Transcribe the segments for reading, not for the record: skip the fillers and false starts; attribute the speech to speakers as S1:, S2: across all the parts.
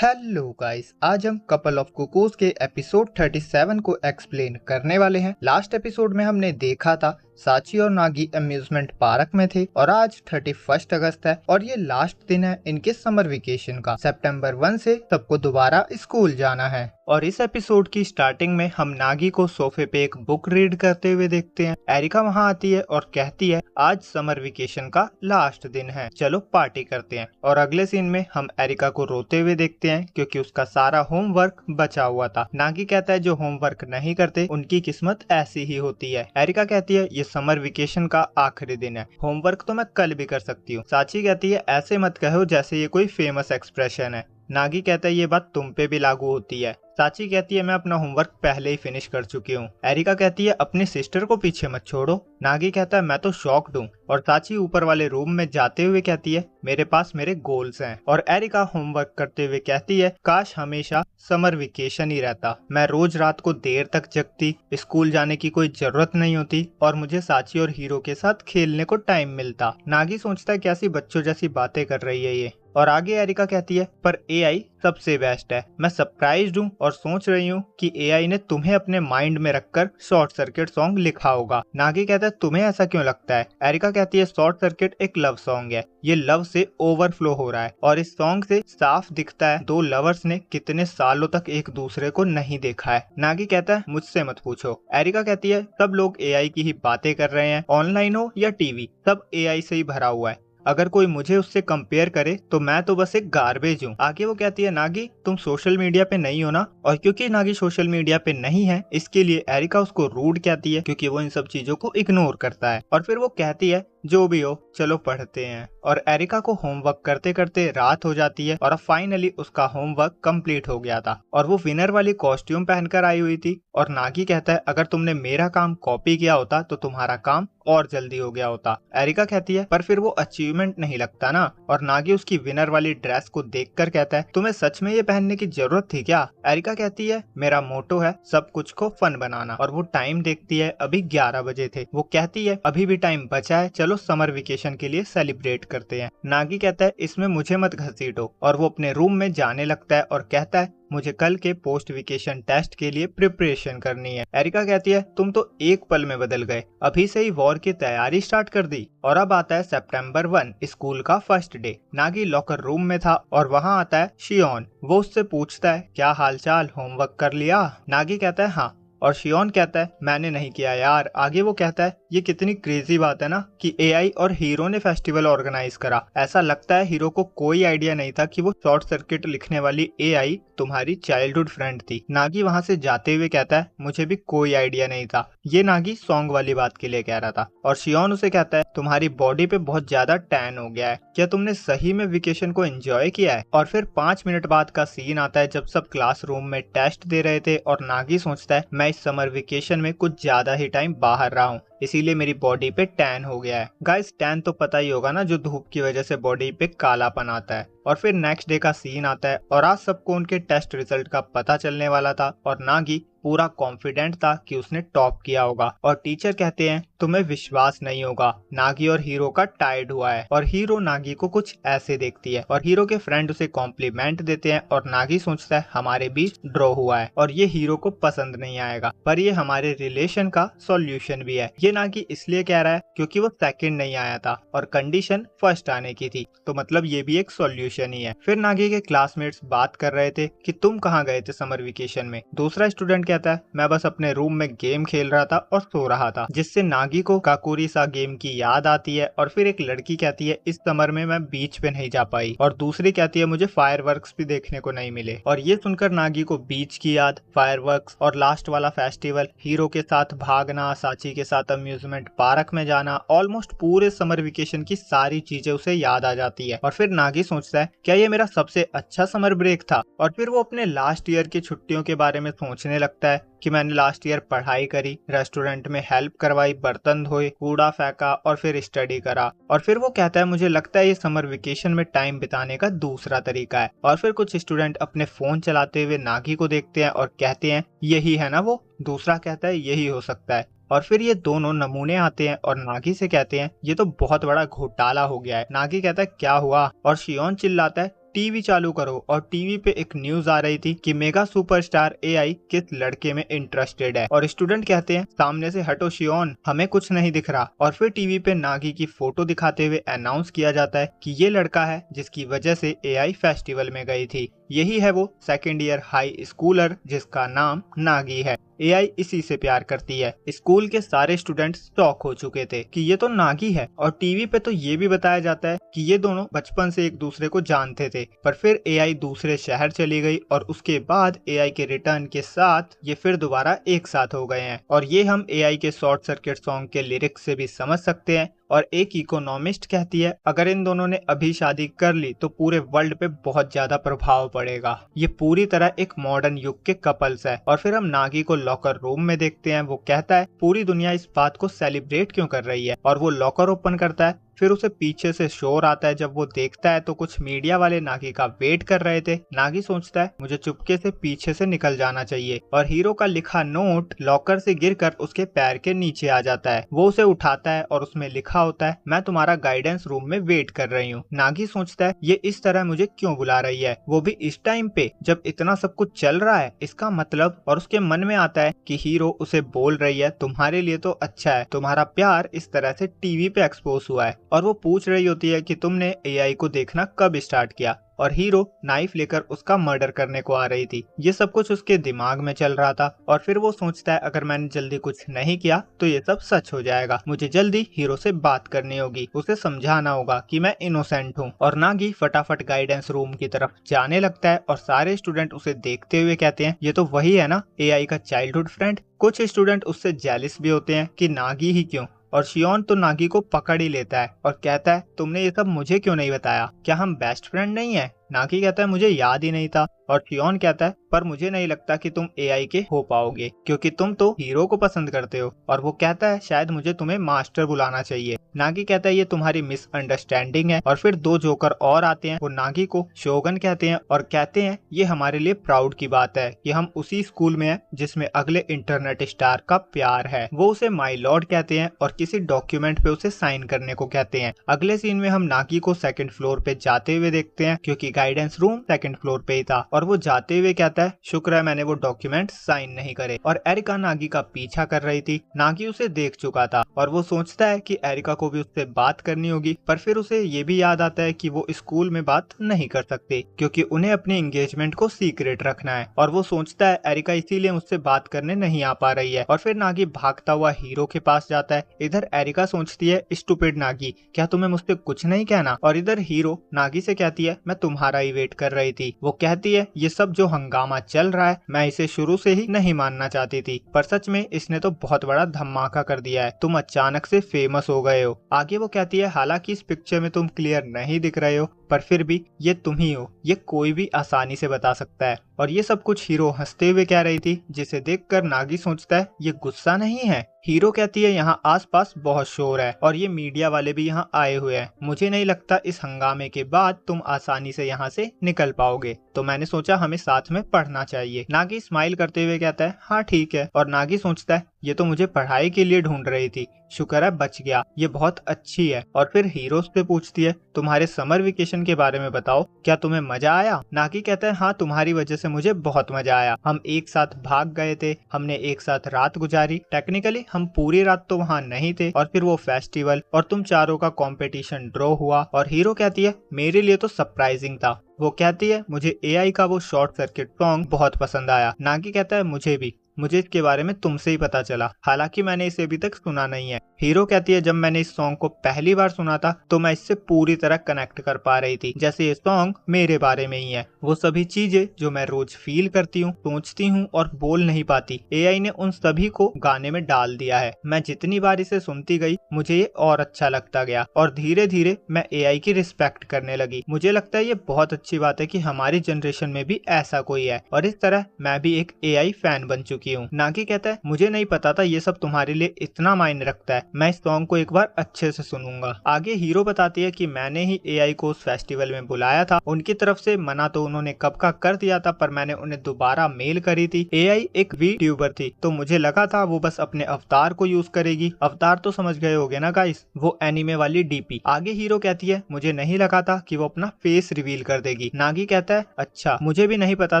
S1: Hello guys, आज हम couple of cuckoos के एपिसोड 37 को एक्सप्लेन करने वाले हैं। लास्ट एपिसोड में हमने देखा था साची और नागी अम्यूजमेंट पार्क में थे और आज 31 अगस्त है और ये लास्ट दिन है इनके समर वेकेशन का। सितंबर 1 से सबको दोबारा स्कूल जाना है और इस एपिसोड की स्टार्टिंग में हम नागी को सोफे पे एक बुक रीड करते हुए देखते हैं। एरिका वहाँ आती है और कहती है आज समर वेकेशन का लास्ट दिन है, चलो पार्टी करते हैं। और अगले सीन में हम एरिका को रोते हुए देखते हैं क्योंकि उसका सारा होमवर्क बचा हुआ था। नागी कहता है जो होमवर्क नहीं करते उनकी किस्मत ऐसी ही होती है। एरिका कहती है ये समर वेकेशन का आखिरी दिन है, होमवर्क तो मैं कल भी कर सकती हूँ। साची कहती है ऐसे मत कहो जैसे ये कोई फेमस एक्सप्रेशन है। नागी कहता है ये बात तुम पे भी लागू होती है। साची कहती है मैं अपना होमवर्क पहले ही फिनिश कर चुकी हूँ। एरिका कहती है अपनी सिस्टर को पीछे मत छोड़ो। नागी कहता है मैं तो शॉक्ड हूँ। और साची ऊपर वाले रूम में जाते हुए कहती है मेरे पास मेरे गोल्स हैं। और एरिका होमवर्क करते हुए कहती है काश हमेशा समर वेकेशन ही रहता, मैं रोज रात को देर तक जगती, स्कूल जाने की कोई जरूरत नहीं होती और मुझे साची और हीरो के साथ खेलने को टाइम मिलता। नागी सोचता है कैसी बच्चों जैसी बातें कर रही है ये। और आगे एरिका कहती है पर एआई सबसे बेस्ट है, मैं सरप्राइज्ड हूँ और सोच रही हूँ कि एआई ने तुम्हें अपने माइंड में रखकर शॉर्ट सर्किट सॉन्ग लिखा होगा। नागी कहता है तुम्हें ऐसा क्यों लगता है। एरिका कहती है शॉर्ट सर्किट एक लव सॉन्ग है, ये लव से ओवरफ्लो हो रहा है और इस सॉन्ग से साफ दिखता है दो लवर्स ने कितने सालों तक एक दूसरे को नहीं देखा है। नागी कहता है मुझसे मत पूछो। एरिका कहती है सब लोग एआई की ही बातें कर रहे हैं, ऑनलाइन हो या टीवी सब एआई से ही भरा हुआ है, अगर कोई मुझे उससे कंपेयर करे तो मैं तो बस एक गार्बेज हूँ। आगे वो कहती है नागी तुम सोशल मीडिया पे नहीं हो ना। और क्योंकि नागी सोशल मीडिया पे नहीं है इसके लिए एरिका उसको रूड कहती है क्योंकि वो इन सब चीजों को इग्नोर करता है। और फिर वो कहती है जो भी हो चलो पढ़ते हैं। और एरिका को होमवर्क करते करते रात हो जाती है और अब फाइनली उसका होमवर्क कंप्लीट हो गया था और वो विनर वाली कॉस्ट्यूम पहनकर आई हुई थी। और नागी कहता है अगर तुमने मेरा काम कॉपी किया होता तो तुम्हारा काम और जल्दी हो गया होता। एरिका कहती है पर फिर वो अचीवमेंट नहीं लगता ना। और नागी उसकी विनर वाली ड्रेस को देखकर कहता है तुम्हें सच में ये पहनने की जरूरत थी क्या। एरिका कहती है मेरा मोटो है सब कुछ को फन बनाना। और वो टाइम देखती है अभी 11 बजे थे। वो कहती है अभी भी टाइम बचा है, चलो समर वेकेशन के लिए सेलिब्रेट करते हैं। नागी कहता है इसमें मुझे मत घसीटो और वो अपने रूम में जाने लगता है और कहता है मुझे कल के पोस्ट वेकेशन टेस्ट के लिए प्रिपरेशन करनी है। एरिका कहती है तुम तो एक पल में बदल गए, अभी से ही वॉर की तैयारी स्टार्ट कर दी। और अब आता है सितंबर 1 स्कूल का first day. Nagi locker room में था और वहाँ आता है शियोन। वो उससे पूछता है क्या हालचाल, होमवर्क कर लिया। नागी कहता है हाँ और शियोन कहता है मैंने नहीं किया यार। आगे वो कहता है ये कितनी क्रेजी बात है ना कि एआई और हीरो ने फेस्टिवल ऑर्गेनाइज करा। ऐसा लगता है हीरो को कोई आइडिया नहीं था कि वो शॉर्ट सर्किट लिखने वाली एआई तुम्हारी चाइल्डहुड फ्रेंड थी। नागी वहां से जाते हुए कहता है मुझे भी कोई आइडिया नहीं था। ये नागी सॉन्ग वाली बात के लिए कह रहा था। और शियोन उसे कहता है तुम्हारी बॉडी पे बहुत ज्यादा टैन हो गया है, क्या तुमने सही में वेकेशन को एंजॉय किया है। और फिर 5 मिनट बाद का सीन आता है जब सब क्लासरूम में टेस्ट दे रहे थे और नागी सोचता है मैं इस समर वेकेशन में कुछ ज्यादा ही टाइम बाहर रहा हूँ इसीलिए मेरी बॉडी पे टैन हो गया है। गाइस टैन तो पता ही होगा ना, जो धूप की वजह से बॉडी पे कालापन आता है। और फिर नेक्स्ट डे का सीन आता है और आज सबको उनके टेस्ट रिजल्ट का पता चलने वाला था और नागी पूरा कॉन्फिडेंट था कि उसने टॉप किया होगा। और टीचर कहते हैं तुम्हें विश्वास नहीं होगा, नागी और हीरो का टाइड हुआ है। और हीरो नागी को कुछ ऐसे देखती है और हीरो के फ्रेंड उसे कॉम्प्लीमेंट देते हैं और नागी सोचता है हमारे बीच ड्रॉ हुआ है और ये हीरो को पसंद नहीं आएगा, पर ये हमारे रिलेशन का सॉल्यूशन भी है। ये नागी इसलिए कह रहा है क्योंकि वो सेकंड नहीं आया था और कंडीशन फर्स्ट आने की थी, तो मतलब ये भी एक सॉल्यूशन ही है। फिर नागी के क्लासमेट्स बात कर रहे थे कि तुम कहाँ गए थे समर वेकेशन में। दूसरा स्टूडेंट कहता है मैं बस अपने रूम में गेम खेल रहा था और सो रहा था, जिससे नागी को काकुरी सा गेम की याद आती है। और फिर एक लड़की कहती है इस समर में मैं बीच पे नहीं जा पाई और दूसरी कहती है मुझे फायरवर्क्स भी देखने को नहीं मिले। और ये सुनकर नागी को बीच की याद, फायरवर्क्स और लास्ट वाला फेस्टिवल, हीरो के साथ भागना, साची के साथ अम्यूजमेंट पार्क में जाना, ऑलमोस्ट पूरे समर वेकेशन की सारी चीजें उसे याद आ जाती है। और फिर नागी सोचता है क्या ये मेरा सबसे अच्छा समर ब्रेक था। और फिर वो अपने लास्ट ईयर की छुट्टियों के बारे में सोचने लगता है कि मैंने लास्ट ईयर पढ़ाई करी, रेस्टोरेंट में हेल्प करवाई, बर्तन धोए, कूड़ा फेंका और फिर स्टडी करा। और फिर वो कहता है मुझे लगता है ये समर वेकेशन में टाइम बिताने का दूसरा तरीका है। और फिर कुछ स्टूडेंट अपने फोन चलाते हुए नागी को देखते हैं और कहते हैं यही है ना वो। दूसरा कहता है यही हो सकता है। और फिर ये दोनों नमूने आते हैं और नागी से कहते हैं ये तो बहुत बड़ा घोटाला हो गया है। नागी कहता है क्या हुआ और शियोन चिल्लाता है टीवी चालू करो और टीवी पे एक न्यूज आ रही थी कि मेगा सुपरस्टार एआई किस लड़के में इंटरेस्टेड है। और स्टूडेंट कहते हैं सामने से हटो शियोन, हमें कुछ नहीं दिख रहा। और फिर टीवी पे नागी की फोटो दिखाते हुए अनाउंस किया जाता है कि ये लड़का है जिसकी वजह से एआई फेस्टिवल में गई थी। यही है वो सेकेंड ईयर हाई स्कूलर जिसका नाम नागी है। एआई इसी से प्यार करती है। स्कूल के सारे स्टूडेंट्स शॉक हो चुके थे कि ये तो नागी है। और टीवी पे तो ये भी बताया जाता है कि ये दोनों बचपन से एक दूसरे को जानते थे, पर फिर एआई दूसरे शहर चली गई और उसके बाद एआई के रिटर्न के साथ ये फिर दोबारा एक साथ हो गए हैं। और ये हम एआई के शॉर्ट सर्किट सॉन्ग के लिरिक्स से भी समझ सकते हैं। और एक इकोनॉमिस्ट कहती है अगर इन दोनों ने अभी शादी कर ली तो पूरे वर्ल्ड पे बहुत ज्यादा प्रभाव पड़ेगा। ये पूरी तरह एक मॉडर्न युग के कपल्स है। और फिर हम नागी को लॉकर रूम में देखते हैं। वो कहता है पूरी दुनिया इस बात को सेलिब्रेट क्यों कर रही है। और वो लॉकर ओपन करता है। फिर उसे पीछे से शोर आता है। जब वो देखता है तो कुछ मीडिया वाले नागी का वेट कर रहे थे। नागी सोचता है मुझे चुपके से पीछे से निकल जाना चाहिए। और हीरो का लिखा नोट लॉकर से गिरकर उसके पैर के नीचे आ जाता है। वो उसे उठाता है और उसमें लिखा होता है मैं तुम्हारा गाइडेंस रूम में वेट कर रही हूँ। नागी सोचता है ये इस तरह मुझे क्यों बुला रही है, वो भी इस टाइम पे जब इतना सब कुछ चल रहा है, इसका मतलब। और उसके मन में आता है कि हीरो उसे बोल रही है तुम्हारे लिए तो अच्छा है, तुम्हारा प्यार इस तरह से टीवी पे एक्सपोज हुआ है। और वो पूछ रही होती है कि तुमने एआई को देखना कब स्टार्ट किया। और हीरो नाइफ लेकर उसका मर्डर करने को आ रही थी। ये सब कुछ उसके दिमाग में चल रहा था। और फिर वो सोचता है अगर मैंने जल्दी कुछ नहीं किया तो ये सब सच हो जाएगा। मुझे जल्दी हीरो से बात करनी होगी, उसे समझाना होगा कि मैं इनोसेंट हूँ। और नागी फटाफट गाइडेंस रूम की तरफ जाने लगता है। और सारे स्टूडेंट उसे देखते हुए कहते हैं ये तो वही है ना, एआई का चाइल्डहुड फ्रेंड। कुछ स्टूडेंट उससे जेलिस भी होते हैं कि नागी ही क्यों। और शियोन तो नागी को पकड़ ही लेता है और कहता है तुमने ये सब मुझे क्यों नहीं बताया, क्या हम बेस्ट फ्रेंड नहीं है। नागी कहता है मुझे याद ही नहीं था। और शियोन कहता है पर मुझे नहीं लगता कि तुम एआई के हो पाओगे क्योंकि तुम तो हीरो को पसंद करते हो। और वो कहता है शायद मुझे तुम्हें मास्टर बुलाना चाहिए। नागी कहता है ये तुम्हारी मिसअंडरस्टैंडिंग है। और फिर दो जोकर और आते हैं। वो नागी को शोगन कहते हैं और कहते हैं ये हमारे लिए प्राउड की बात है कि हम उसी स्कूल में हैं जिसमें अगले इंटरनेट स्टार का प्यार है। वो उसे माय लॉर्ड कहते हैं और किसी डॉक्यूमेंट पे उसे साइन करने को कहते हैं। अगले सीन में हम नागी को सेकंड फ्लोर पे जाते हुए देखते हैं क्योंकि गाइडेंस रूम सेकंड फ्लोर पे ही था। और वो जाते हुए कहता है शुक्र है मैंने वो डॉक्यूमेंट साइन नहीं करे। और एरिका नागी का पीछा कर रही थी। नागी उसे देख चुका था और वो सोचता है कि एरिका को भी उससे बात करनी होगी। पर फिर उसे ये भी याद आता है कि वो स्कूल में बात नहीं कर सकते क्योंकि उन्हें अपने एंगेजमेंट को सीक्रेट रखना है। और वो सोचता है एरिका इसीलिए मुझसे बात करने नहीं आ पा रही है। और फिर नागी भागता हुआ हीरो के पास जाता है। इधर एरिका सोचती है स्टूपिड नागी, क्या तुम्हें मुझसे कुछ नहीं कहना। और इधर हीरो नागी से कहती है मैं तुम्हारा ही वेट कर रही थी। वो कहती है ये सब जो हंगामा चल रहा है मैं इसे शुरू से ही नहीं मानना चाहती थी, पर सच में इसने तो बहुत बड़ा धमाका कर दिया है, तुम अचानक से फेमस हो गए हो। आगे वो कहती है हालांकि इस पिक्चर में तुम क्लियर नहीं दिख रहे हो पर फिर भी ये तुम ही हो, ये कोई भी आसानी से बता सकता है। और ये सब कुछ हीरो हंसते हुए कह रही थी जिसे देखकर नागी सोचता है ये गुस्सा नहीं है। हीरो कहती है यहाँ आसपास बहुत शोर है और ये मीडिया वाले भी यहाँ आए हुए हैं, मुझे नहीं लगता इस हंगामे के बाद तुम आसानी से यहाँ से निकल पाओगे, तो मैंने सोचा हमें साथ में पढ़ना चाहिए। नागी स्माइल करते हुए कहता है हाँ ठीक है। और नागी सोचता है ये तो मुझे पढ़ाई के लिए ढूंढ रही थी, शुक्र है बच गया, ये बहुत अच्छी है। और फिर हीरो से पूछती है तुम्हारे समर वेकेशन के बारे में बताओ, क्या तुम्हें मजा आया। नागी कहता है हाँ तुम्हारी वजह से मुझे बहुत मजा आया, हम एक साथ भाग गए थे, हमने एक साथ रात गुजारी, टेक्निकली हम पूरी रात तो वहाँ नहीं थे। और फिर वो फेस्टिवल और तुम चारों का कंपटीशन ड्रॉ हुआ। और हीरो कहती है मेरे लिए तो सरप्राइजिंग था। वो कहती है मुझे एआई का वो शॉर्ट सर्किट सॉन्ग बहुत पसंद आया। नागी कहता है मुझे भी, मुझे इसके बारे में तुमसे ही पता चला, हालांकि मैंने इसे अभी तक सुना नहीं है। हीरो कहती है जब मैंने इस सॉन्ग को पहली बार सुना था तो मैं इससे पूरी तरह कनेक्ट कर पा रही थी, जैसे ये सॉन्ग मेरे बारे में ही है, वो सभी चीजें जो मैं रोज फील करती हूँ, सोचती हूँ और बोल नहीं पाती, एआई ने उन सभी को गाने में डाल दिया है। मैं जितनी बार इसे सुनती गई मुझे ये और अच्छा लगता गया और धीरे धीरे मैं एआई की रिस्पेक्ट करने लगी। मुझे लगता है ये बहुत अच्छी बात है कि हमारी जनरेशन में भी ऐसा कोई है और इस तरह मैं भी एक एआई फैन बन चुकी हूँ। नागी कहता है मुझे नहीं पता था ये सब तुम्हारे लिए इतना मायने रखता है, मैं इस सॉन्ग को एक बार अच्छे से सुनूंगा। आगे हीरो बताती है कि मैंने ही एआई को उस फेस्टिवल में बुलाया था, उनकी तरफ से मना तो उन्होंने कब का कर दिया था, पर मैंने उन्हें दोबारा मेल करी थी। एआई एक वीट्यूबर थी, तो मुझे लगा था वो बस अपने अवतार को यूज करेगी। अवतार तो समझ गए होगे ना गाइस, वो एनिमे वाली डीपी। आगे हीरो कहती है मुझे नहीं लगा था कि वो अपना फेस रिवील कर देगी। नागी कहता है अच्छा, मुझे भी नहीं पता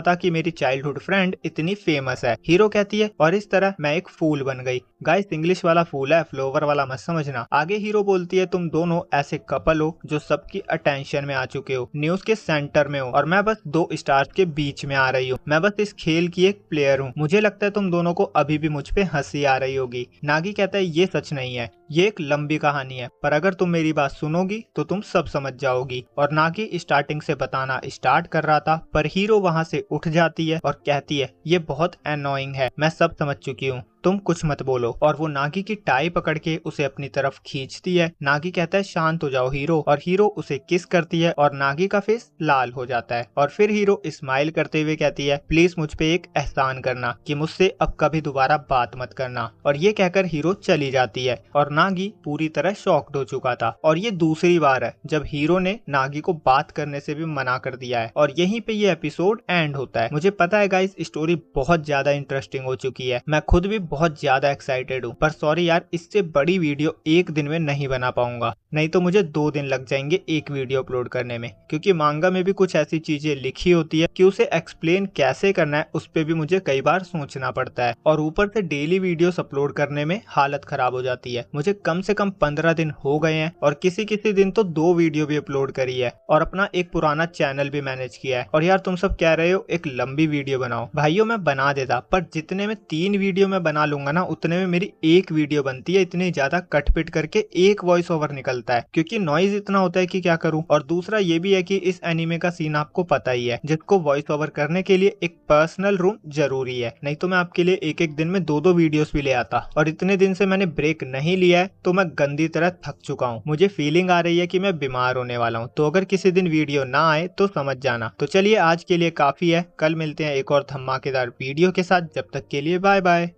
S1: था कि मेरी चाइल्डहुड फ्रेंड इतनी फेमस है। हीरो कहती है और इस तरह मैं एक फूल बन गई। गाइस इंग्लिश वाला फूल है, फ्लोवर वाला मत समझना। आगे हीरो बोलती है तुम दोनों ऐसे कपल हो जो सबकी अटेंशन में आ चुके हो, न्यूज के सेंटर में हो, और मैं बस दो स्टार्स के बीच में आ रही हूँ। मैं बस इस खेल की एक प्लेयर हूँ। मुझे लगता है तुम दोनों को अभी भी मुझ पे हंसी आ रही होगी। नागी कहता है ये सच नहीं है, ये एक लंबी कहानी है, पर अगर तुम मेरी बात सुनोगी तो तुम सब समझ जाओगी। और नागी स्टार्टिंग से बताना स्टार्ट कर रहा था, पर हीरो वहाँ से उठ जाती है और कहती है ये बहुत एनोइंग है, मैं सब समझ चुकी हूँ, तुम कुछ मत बोलो। और वो नागी की टाई पकड़ के उसे अपनी तरफ खींचती है। नागी कहता है शांत हो जाओ हीरो, और हीरो उसे किस करती है और नागी का फेस लाल हो जाता है। और फिर हीरो स्माइल करते हुए कहती है प्लीज मुझ पे एक एहसान करना कि मुझसे अब कभी दोबारा बात मत करना। और ये कहकर हीरो चली जाती है और नागी पूरी तरह शॉक्ड हो चुका था। और ये दूसरी बार है जब हीरो ने नागी को बात करने से भी मना कर दिया है। और यहीं पे ये एपिसोड एंड होता है। मुझे पता है गाइस स्टोरी बहुत ज्यादा इंटरेस्टिंग हो चुकी है, मैं खुद भी बहुत ज्यादा एक्साइटेड हूँ, पर सॉरी यार इससे बड़ी वीडियो एक दिन में नहीं बना पाऊंगा, नहीं तो मुझे 2 दिन लग जाएंगे एक वीडियो अपलोड करने में, क्योंकि मांगा में भी कुछ ऐसी चीजें लिखी होती है कि उसे एक्सप्लेन कैसे करना है उस पे भी मुझे कई बार सोचना पड़ता है। और ऊपर से डेली वीडियोस अपलोड करने में हालत खराब हो जाती है। मुझे कम से कम 15 दिन हो गए हैं और किसी किसी दिन तो 2 वीडियो भी अपलोड करी है और अपना एक पुराना चैनल भी मैनेज किया है। और यार तुम सब कह रहे हो एक लंबी वीडियो बनाओ, भाइयों मैं बना देता, पर जितने में 3 वीडियो में बना लूंगा ना उतने में मेरी एक वीडियो बनती है। इतनी ज्यादा कटपिट करके एक वॉइस ओवर निकलता है, क्योंकि नॉइज इतना होता है कि क्या करूं। और दूसरा ये भी है कि इस एनीमे का सीन आपको पता ही है, जिसको वॉइस ओवर करने के लिए एक पर्सनल रूम जरूरी है, नहीं तो मैं आपके लिए एक एक दिन में 2-2 वीडियोस भी ले आता। और इतने दिन से मैंने ब्रेक नहीं लिया है तो मैं गंदी तरह थक चुका हूँ। मुझे फीलिंग आ रही है कि मैं बीमार होने वाला हूँ, तो अगर किसी दिन वीडियो ना आए तो समझ जाना। तो चलिए आज के लिए काफी है, कल मिलते हैं एक और धमाकेदार वीडियो के साथ, जब तक के लिए बाय बाय।